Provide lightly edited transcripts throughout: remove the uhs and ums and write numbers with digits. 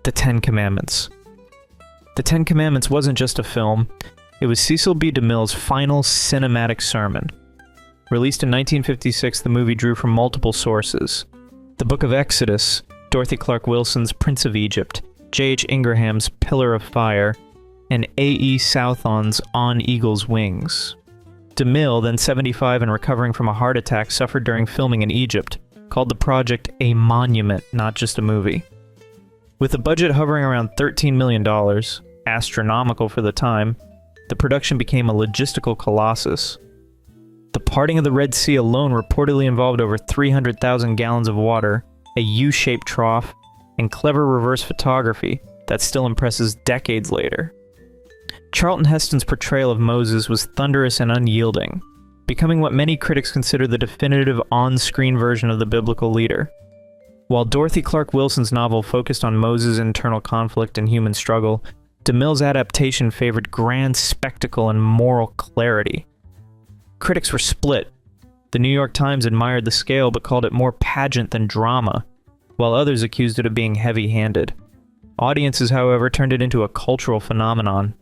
The Ten Commandments. The Ten Commandments wasn't just a film, it was Cecil B. DeMille's final cinematic sermon. Released in 1956, the movie drew from multiple sources. The Book of Exodus, Dorothy Clark Wilson's Prince of Egypt, J.H. Ingraham's Pillar of Fire, and A.E. Southon's On Eagle's Wings. DeMille, then 75 and recovering from a heart attack suffered during filming in Egypt, called the project a monument, not just a movie. With the budget hovering around $13 million, astronomical for the time, the production became a logistical colossus. The parting of the Red Sea alone reportedly involved over 300,000 gallons of water, a U-shaped trough, and clever reverse photography that still impresses decades later. Charlton Heston's portrayal of Moses was thunderous and unyielding, becoming what many critics consider the definitive on-screen version of the biblical leader. While Dorothy Clark Wilson's novel focused on Moses' internal conflict and human struggle, DeMille's adaptation favored grand spectacle and moral clarity. Critics were split. The New York Times admired the scale but called it more pageant than drama, while others accused it of being heavy-handed. Audiences, however, turned it into a cultural phenomenon.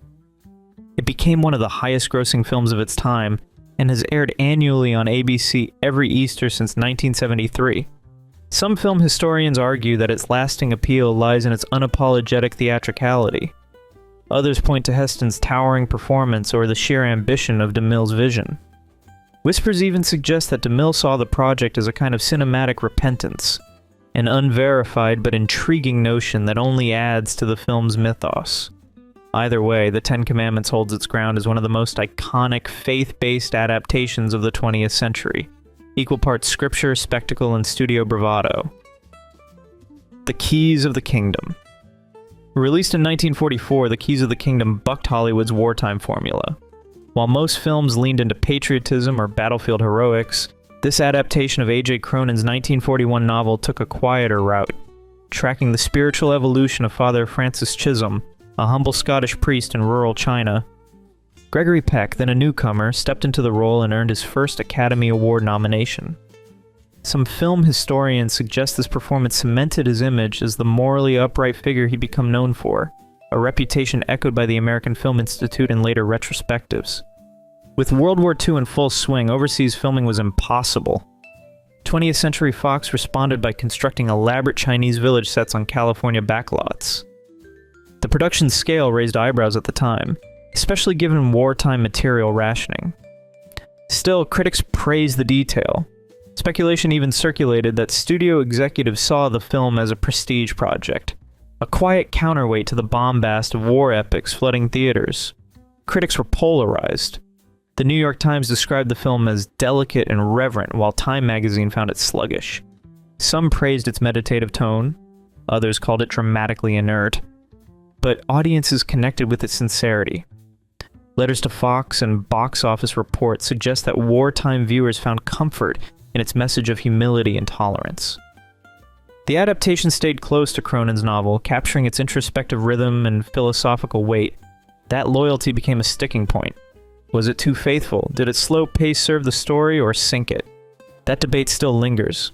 It became one of the highest-grossing films of its time and has aired annually on ABC every Easter since 1973. Some film historians argue that its lasting appeal lies in its unapologetic theatricality. Others point to Heston's towering performance or the sheer ambition of DeMille's vision. Whispers even suggest that DeMille saw the project as a kind of cinematic repentance, an unverified but intriguing notion that only adds to the film's mythos. Either way, The Ten Commandments holds its ground as one of the most iconic faith-based adaptations of the 20th century. Equal parts scripture, spectacle, and studio bravado. The Keys of the Kingdom. Released in 1944, The Keys of the Kingdom bucked Hollywood's wartime formula. While most films leaned into patriotism or battlefield heroics, this adaptation of A.J. Cronin's 1941 novel took a quieter route, tracking the spiritual evolution of Father Francis Chisholm, a humble Scottish priest in rural China. Gregory Peck, then a newcomer, stepped into the role and earned his first Academy Award nomination. Some film historians suggest this performance cemented his image as the morally upright figure he'd become known for, a reputation echoed by the American Film Institute in later retrospectives. With World War II in full swing, overseas filming was impossible. 20th Century Fox responded by constructing elaborate Chinese village sets on California backlots. The production scale raised eyebrows at the time, especially given wartime material rationing. Still, critics praised the detail. Speculation even circulated that studio executives saw the film as a prestige project, a quiet counterweight to the bombast of war epics flooding theaters. Critics were polarized. The New York Times described the film as delicate and reverent, while Time magazine found it sluggish. Some praised its meditative tone, others called it dramatically inert, but audiences connected with its sincerity. Letters to Fox and box office reports suggest that wartime viewers found comfort in its message of humility and tolerance. The adaptation stayed close to Cronin's novel, capturing its introspective rhythm and philosophical weight. That loyalty became a sticking point. Was it too faithful? Did its slow pace serve the story or sink it? That debate still lingers.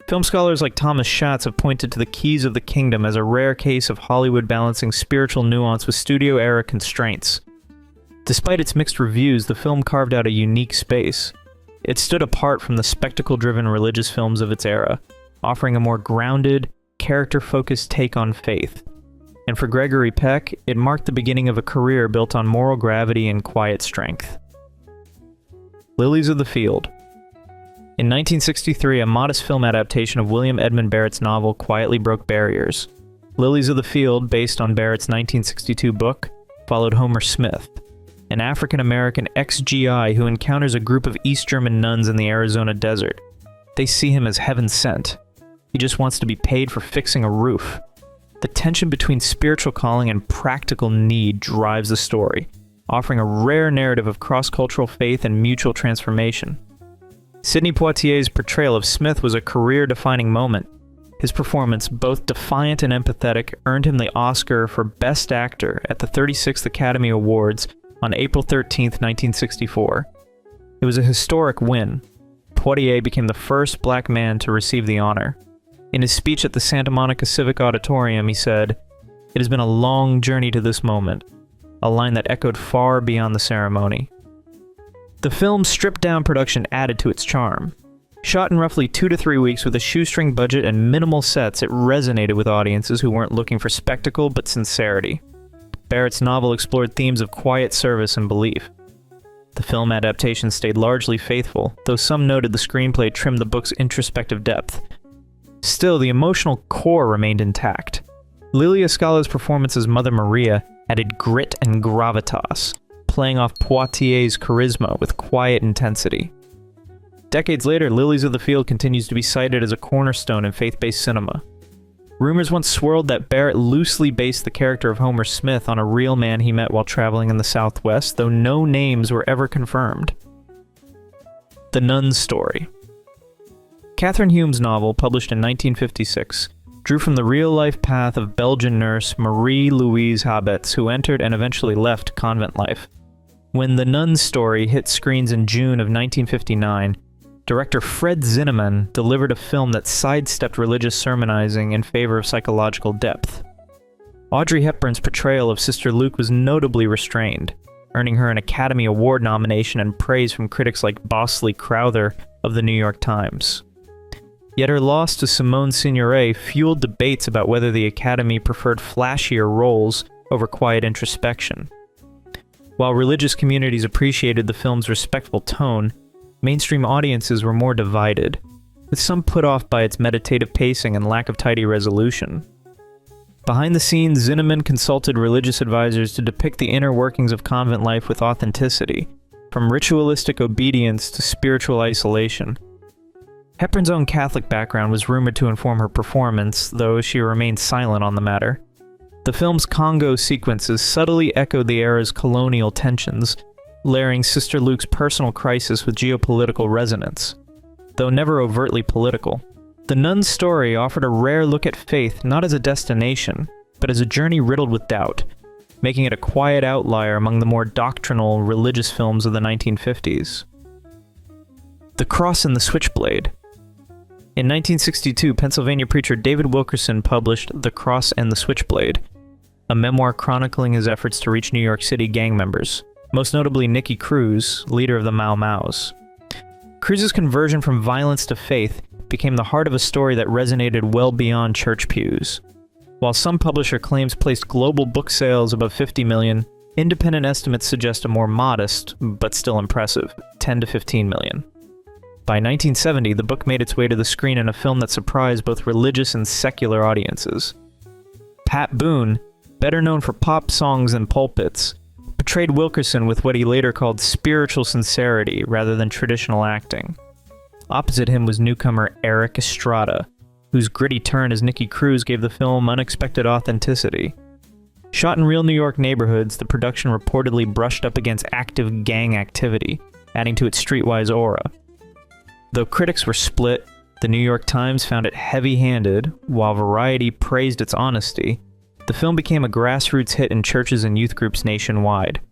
Film scholars like Thomas Schatz have pointed to The Keys of the Kingdom as a rare case of Hollywood balancing spiritual nuance with studio-era constraints. Despite its mixed reviews, the film carved out a unique space. It stood apart from the spectacle-driven religious films of its era, offering a more grounded, character-focused take on faith. And for Gregory Peck, it marked the beginning of a career built on moral gravity and quiet strength. Lilies of the Field. In 1963, a modest film adaptation of William Edmund Barrett's novel quietly broke barriers. Lilies of the Field, based on Barrett's 1962 book, followed Homer Smith, an African-American ex-GI who encounters a group of East German nuns in the Arizona desert. They see him as heaven sent. He just wants to be paid for fixing a roof. The tension between spiritual calling and practical need drives the story, offering a rare narrative of cross-cultural faith and mutual transformation. Sidney Poitier's portrayal of Smith was a career-defining moment. His performance, both defiant and empathetic, earned him the Oscar for Best Actor at the 36th Academy Awards on April 13, 1964. It was a historic win. Poitier became the first black man to receive the honor. In his speech at the Santa Monica Civic Auditorium, he said, It has been a long journey to this moment, a line that echoed far beyond the ceremony. The film's stripped-down production added to its charm. Shot in roughly 2 to 3 weeks with a shoestring budget and minimal sets, it resonated with audiences who weren't looking for spectacle but sincerity. Barrett's novel explored themes of quiet service and belief. The film adaptation stayed largely faithful, though some noted the screenplay trimmed the book's introspective depth. Still, the emotional core remained intact. Lily Escala's performance as Mother Maria added grit and gravitas, playing off Poitier's charisma with quiet intensity. Decades later, Lilies of the Field continues to be cited as a cornerstone in faith-based cinema. Rumors once swirled that Barrett loosely based the character of Homer Smith on a real man he met while traveling in the Southwest, though no names were ever confirmed. The Nun's Story. Catherine Hume's novel, published in 1956, drew from the real-life path of Belgian nurse Marie-Louise Habetz, who entered and eventually left convent life. When The Nun's Story hit screens in June of 1959, director Fred Zinnemann delivered a film that sidestepped religious sermonizing in favor of psychological depth. Audrey Hepburn's portrayal of Sister Luke was notably restrained, earning her an Academy Award nomination and praise from critics like Bosley Crowther of the New York Times. Yet her loss to Simone Signoret fueled debates about whether the Academy preferred flashier roles over quiet introspection. While religious communities appreciated the film's respectful tone, mainstream audiences were more divided, with some put off by its meditative pacing and lack of tidy resolution. Behind the scenes, Zinnemann consulted religious advisors to depict the inner workings of convent life with authenticity, from ritualistic obedience to spiritual isolation. Hepburn's own Catholic background was rumored to inform her performance, though she remained silent on the matter. The film's Congo sequences subtly echoed the era's colonial tensions, layering Sister Luke's personal crisis with geopolitical resonance. Though never overtly political, The Nun's Story offered a rare look at faith not as a destination, but as a journey riddled with doubt, making it a quiet outlier among the more doctrinal religious films of the 1950s. The Cross and the Switchblade. In 1962, Pennsylvania preacher David Wilkerson published The Cross and the Switchblade, a memoir chronicling his efforts to reach New York City gang members, most notably Nicky Cruz, leader of the Mau Maus. Cruz's conversion from violence to faith became the heart of a story that resonated well beyond church pews. While some publisher claims placed global book sales above 50 million, independent estimates suggest a more modest, but still impressive, 10 to 15 million. By 1970, the book made its way to the screen in a film that surprised both religious and secular audiences. Pat Boone, better known for pop songs and pulpits, portrayed Wilkerson with what he later called spiritual sincerity rather than traditional acting. Opposite him was newcomer Eric Estrada, whose gritty turn as Nicky Cruz gave the film unexpected authenticity. Shot in real New York neighborhoods, the production reportedly brushed up against active gang activity, adding to its streetwise aura. Though critics were split, the New York Times found it heavy-handed, while Variety praised its honesty. The film became a grassroots hit in churches and youth groups nationwide.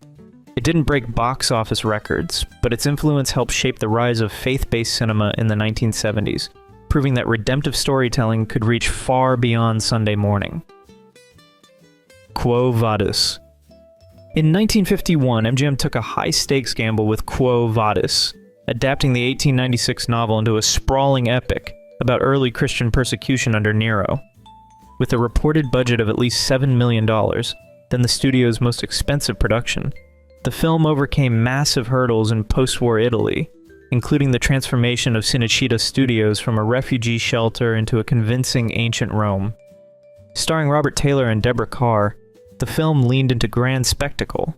It didn't break box office records, but its influence helped shape the rise of faith-based cinema in the 1970s, proving that redemptive storytelling could reach far beyond Sunday morning. Quo Vadis. In 1951, MGM took a high-stakes gamble with Quo Vadis, adapting the 1896 novel into a sprawling epic about early Christian persecution under Nero. With a reported budget of at least $7 million, then the studio's most expensive production, the film overcame massive hurdles in post-war Italy, including the transformation of Cinecittà Studios from a refugee shelter into a convincing ancient Rome. Starring Robert Taylor and Deborah Carr, the film leaned into grand spectacle,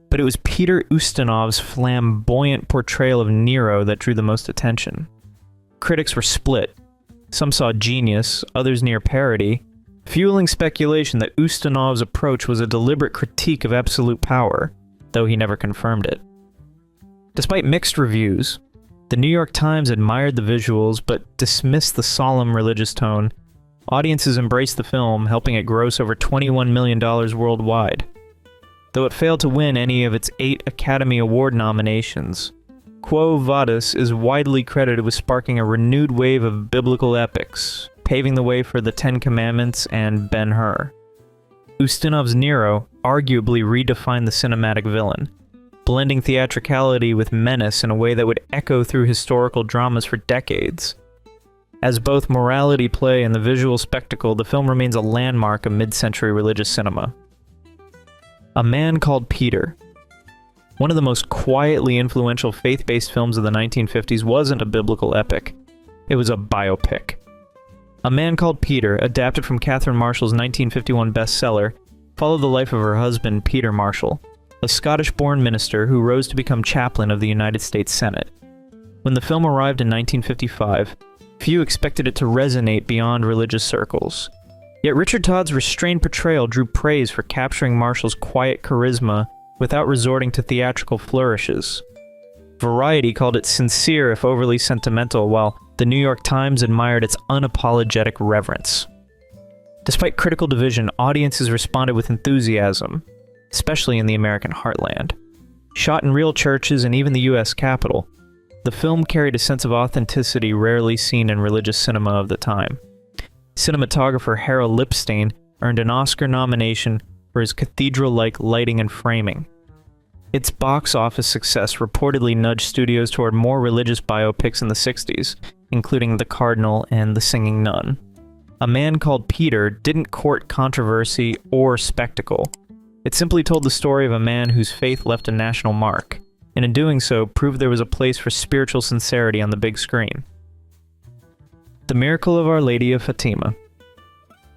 but it was Peter Ustinov's flamboyant portrayal of Nero that drew the most attention. Critics were split. Some saw genius, others near parody, fueling speculation that Ustinov's approach was a deliberate critique of absolute power, though he never confirmed it. Despite mixed reviews, the New York Times admired the visuals but dismissed the solemn religious tone. Audiences embraced the film, helping it gross over $21 million worldwide. Though it failed to win any of its 8 Academy Award nominations, Quo Vadis is widely credited with sparking a renewed wave of biblical epics, paving the way for the Ten Commandments and Ben-Hur. Ustinov's Nero arguably redefined the cinematic villain, blending theatricality with menace in a way that would echo through historical dramas for decades. As both morality play and the visual spectacle, the film remains a landmark of mid-century religious cinema. A Man Called Peter. One of the most quietly influential faith-based films of the 1950s wasn't a biblical epic. It was a biopic. A Man Called Peter, adapted from Catherine Marshall's 1951 bestseller, followed the life of her husband, Peter Marshall, a Scottish-born minister who rose to become chaplain of the United States Senate. When the film arrived in 1955, few expected it to resonate beyond religious circles. Yet Richard Todd's restrained portrayal drew praise for capturing Marshall's quiet charisma without resorting to theatrical flourishes. Variety called it sincere if overly sentimental, while the New York Times admired its unapologetic reverence. Despite critical division, audiences responded with enthusiasm, especially in the American heartland. Shot in real churches and even the U.S. Capitol, the film carried a sense of authenticity rarely seen in religious cinema of the time. Cinematographer Harold Lipstein earned an Oscar nomination for his cathedral-like lighting and framing. Its box office success reportedly nudged studios toward more religious biopics in the 60s, including The Cardinal and The Singing Nun. A Man Called Peter didn't court controversy or spectacle. It simply told the story of a man whose faith left a national mark, and in doing so, proved there was a place for spiritual sincerity on the big screen. The Miracle of Our Lady of Fatima.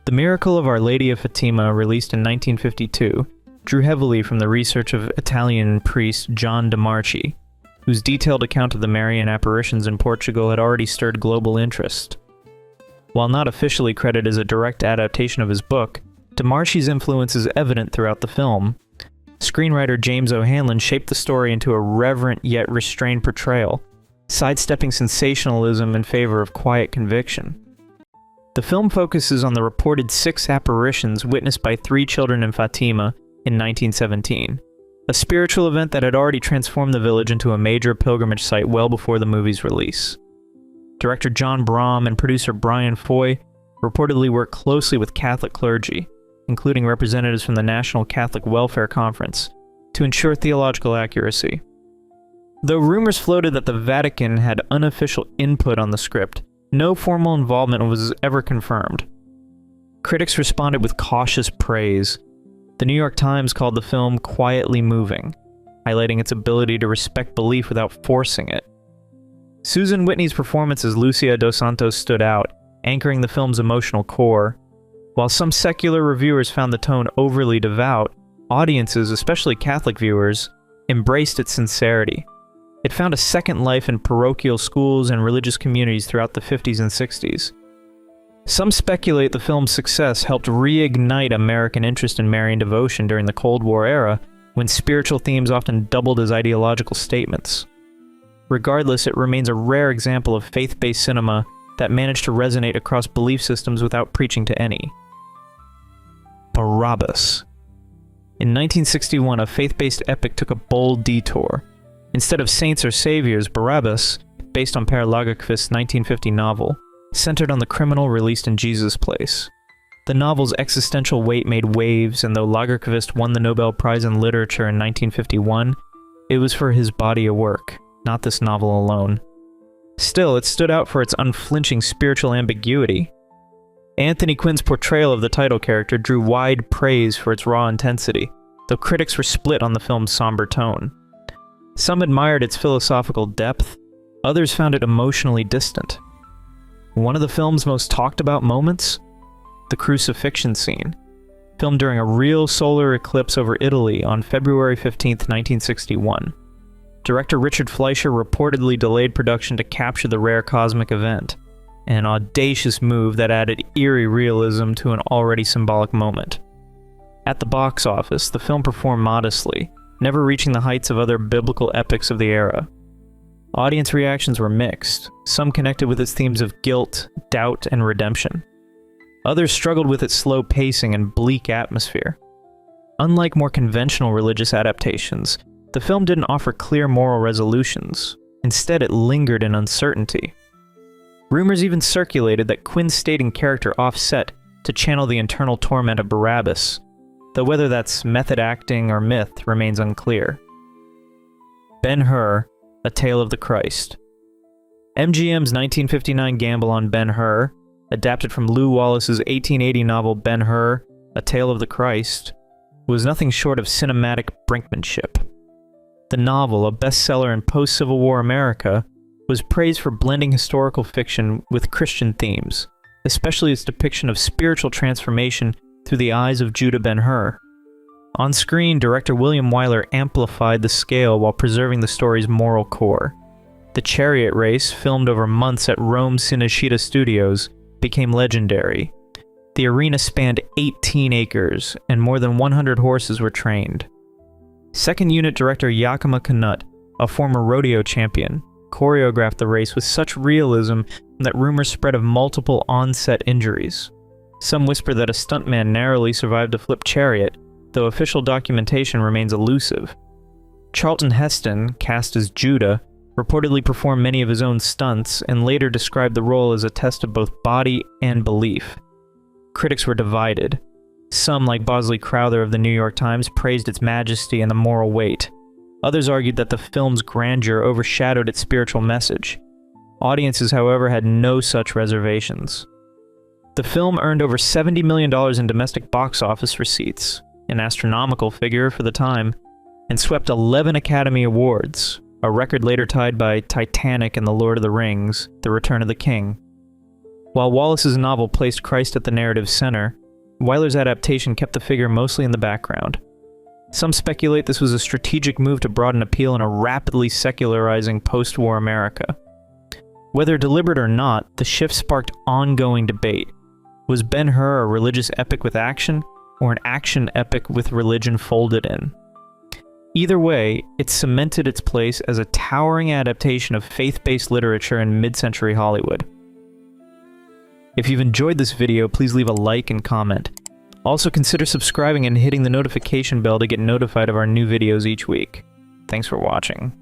The Miracle of Our Lady of Fatima, released in 1952, drew heavily from the research of Italian priest John de Marchi, whose detailed account of the Marian apparitions in Portugal had already stirred global interest. While not officially credited as a direct adaptation of his book, de Marchi's influence is evident throughout the film. Screenwriter James O'Hanlon shaped the story into a reverent yet restrained portrayal, sidestepping sensationalism in favor of quiet conviction. The film focuses on the reported 6 apparitions witnessed by 3 children in Fatima in 1917, a spiritual event that had already transformed the village into a major pilgrimage site well before the movie's release. Director John Brahm and producer Brian Foy reportedly worked closely with Catholic clergy, including representatives from the National Catholic Welfare Conference, to ensure theological accuracy. Though rumors floated that the Vatican had unofficial input on the script, no formal involvement was ever confirmed. Critics responded with cautious praise. The New York Times called the film quietly moving, highlighting its ability to respect belief without forcing it. Susan Whitney's performance as Lucia dos Santos stood out, anchoring the film's emotional core. While some secular reviewers found the tone overly devout, audiences, especially Catholic viewers, embraced its sincerity. It found a second life in parochial schools and religious communities throughout the 50s and 60s. Some speculate the film's success helped reignite American interest in Marian devotion during the Cold War era, when spiritual themes often doubled as ideological statements. Regardless, it remains a rare example of faith-based cinema that managed to resonate across belief systems without preaching to any. Barabbas. In 1961, a faith-based epic took a bold detour. Instead of saints or saviors, Barabbas, based on Per Lagerkvist's 1950 novel, centered on the criminal released in Jesus' place. The novel's existential weight made waves, and though Lagerkvist won the Nobel Prize in Literature in 1951, it was for his body of work, not this novel alone. Still, it stood out for its unflinching spiritual ambiguity. Anthony Quinn's portrayal of the title character drew wide praise for its raw intensity, though critics were split on the film's somber tone. Some admired its philosophical depth, others found it emotionally distant. One of the film's most talked about moments? The crucifixion scene, filmed during a real solar eclipse over Italy on February 15, 1961. Director Richard Fleischer reportedly delayed production to capture the rare cosmic event, an audacious move that added eerie realism to an already symbolic moment. At the box office, the film performed modestly, never reaching the heights of other biblical epics of the era. Audience reactions were mixed. Some connected with its themes of guilt, doubt, and redemption. Others struggled with its slow pacing and bleak atmosphere. Unlike more conventional religious adaptations, the film didn't offer clear moral resolutions. Instead, it lingered in uncertainty. Rumors even circulated that Quinn's stating character offset to channel the internal torment of Barabbas, though whether that's method acting or myth remains unclear. Ben-Hur, A Tale of the Christ. MGM's 1959 gamble on Ben-Hur, adapted from Lew Wallace's 1880 novel Ben-Hur, A Tale of the Christ, was nothing short of cinematic brinkmanship. The novel, a bestseller in post-Civil War America, was praised for blending historical fiction with Christian themes, especially its depiction of spiritual transformation through the eyes of Judah Ben-Hur. On screen, director William Wyler amplified the scale while preserving the story's moral core. The chariot race, filmed over months at Rome Cinecittà Studios, became legendary. The arena spanned 18 acres, and more than 100 horses were trained. Second unit director Yakima Canutt, a former rodeo champion, choreographed the race with such realism that rumors spread of multiple on-set injuries. Some whisper that a stuntman narrowly survived a flipped chariot, though official documentation remains elusive. Charlton Heston, cast as Judah, reportedly performed many of his own stunts and later described the role as a test of both body and belief. Critics were divided. Some, like Bosley Crowther of the New York Times, praised its majesty and the moral weight. Others argued that the film's grandeur overshadowed its spiritual message. Audiences, however, had no such reservations. The film earned over $70 million in domestic box office receipts, an astronomical figure for the time, and swept 11 Academy Awards, a record later tied by Titanic and The Lord of the Rings, The Return of the King. While Wallace's novel placed Christ at the narrative's center, Wyler's adaptation kept the figure mostly in the background. Some speculate this was a strategic move to broaden appeal in a rapidly secularizing post-war America. Whether deliberate or not, the shift sparked ongoing debate. Was Ben-Hur a religious epic with action, or an action epic with religion folded in? Either way, it cemented its place as a towering adaptation of faith-based literature in mid-century Hollywood. If you've enjoyed this video, please leave a like and comment. Also consider subscribing and hitting the notification bell to get notified of our new videos each week. Thanks for watching.